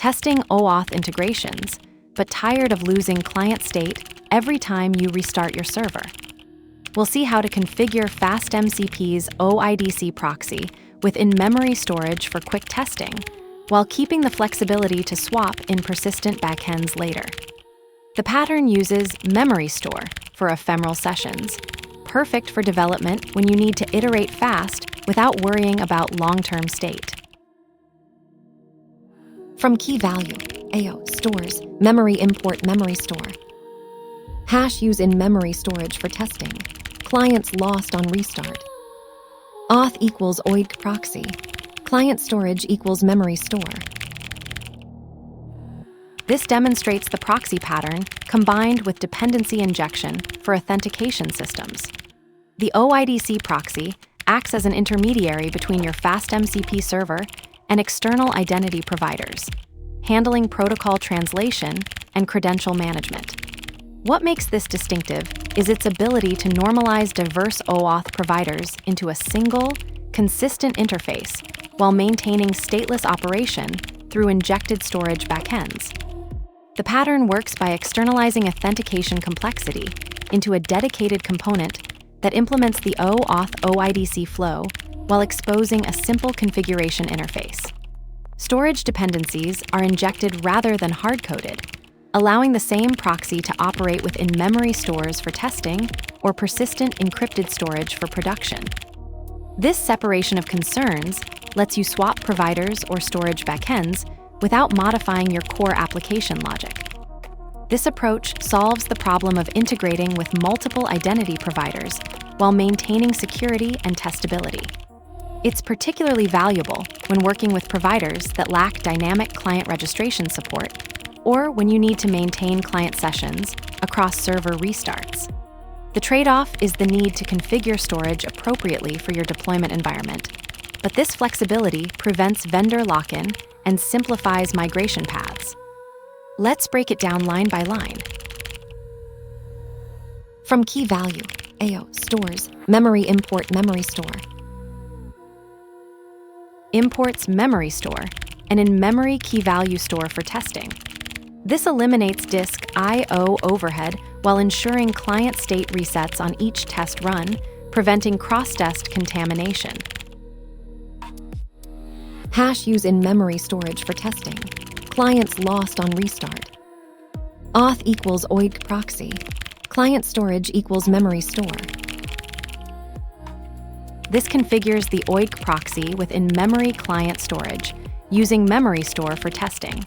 testing OAuth integrations, but tired of losing client state every time you restart your server. We'll see how to configure FastMCP's OIDC Proxy with in-memory storage for quick testing, while keeping the flexibility to swap in persistent backends later. The pattern uses memory store for ephemeral sessions, perfect for development when you need to iterate fast without worrying about long-term state. From key value, AO stores, memory import memory store. Hash use in-memory storage for testing. Clients lost on restart. Auth equals OIDC proxy. Client storage equals memory store. This demonstrates the proxy pattern combined with dependency injection for authentication systems. The OIDC proxy acts as an intermediary between your FastMCP server and external identity providers, handling protocol translation and credential management. What makes this distinctive is its ability to normalize diverse OAuth providers into a single, consistent interface while maintaining stateless operation through injected storage backends. The pattern works by externalizing authentication complexity into a dedicated component that implements the OAuth OIDC flow while exposing a simple configuration interface. Storage dependencies are injected rather than hard-coded, allowing the same proxy to operate with in-memory stores for testing or persistent encrypted storage for production. This separation of concerns lets you swap providers or storage backends without modifying your core application logic. This approach solves the problem of integrating with multiple identity providers while maintaining security and testability. It's particularly valuable when working with providers that lack dynamic client registration support or when you need to maintain client sessions across server restarts. The trade-off is the need to configure storage appropriately for your deployment environment, but this flexibility prevents vendor lock-in and simplifies migration paths. Let's break it down line by line. From key value, AO stores, memory import memory store. Imports memory store and in-memory key value store for testing. This eliminates disk I/O overhead while ensuring client state resets on each test run, preventing cross-test contamination. Hash use in-memory storage for testing. Clients lost on restart. Auth equals OIDC proxy. Client storage equals memory store. This configures the OIDC proxy with in-memory client storage, using memory store for testing.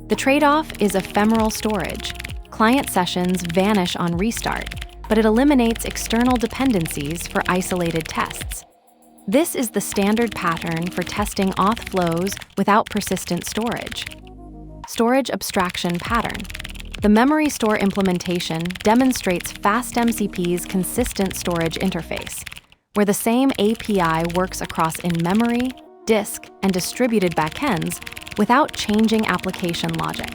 The trade-off is ephemeral storage. Client sessions vanish on restart, but it eliminates external dependencies for isolated tests. This is the standard pattern for testing auth flows without persistent storage. Storage abstraction pattern. The memory store implementation demonstrates FastMCP's consistent storage interface, where the same API works across in-memory, disk, and distributed backends without changing application logic.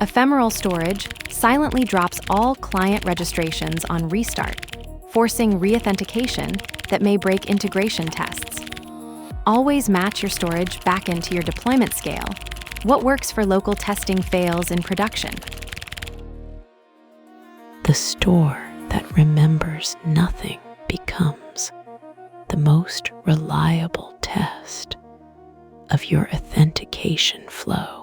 Ephemeral storage silently drops all client registrations on restart, forcing re-authentication that may break integration tests. Always match your storage back into your deployment scale. What works for local testing fails in production. The store that remembers nothing becomes the most reliable test of your authentication flow.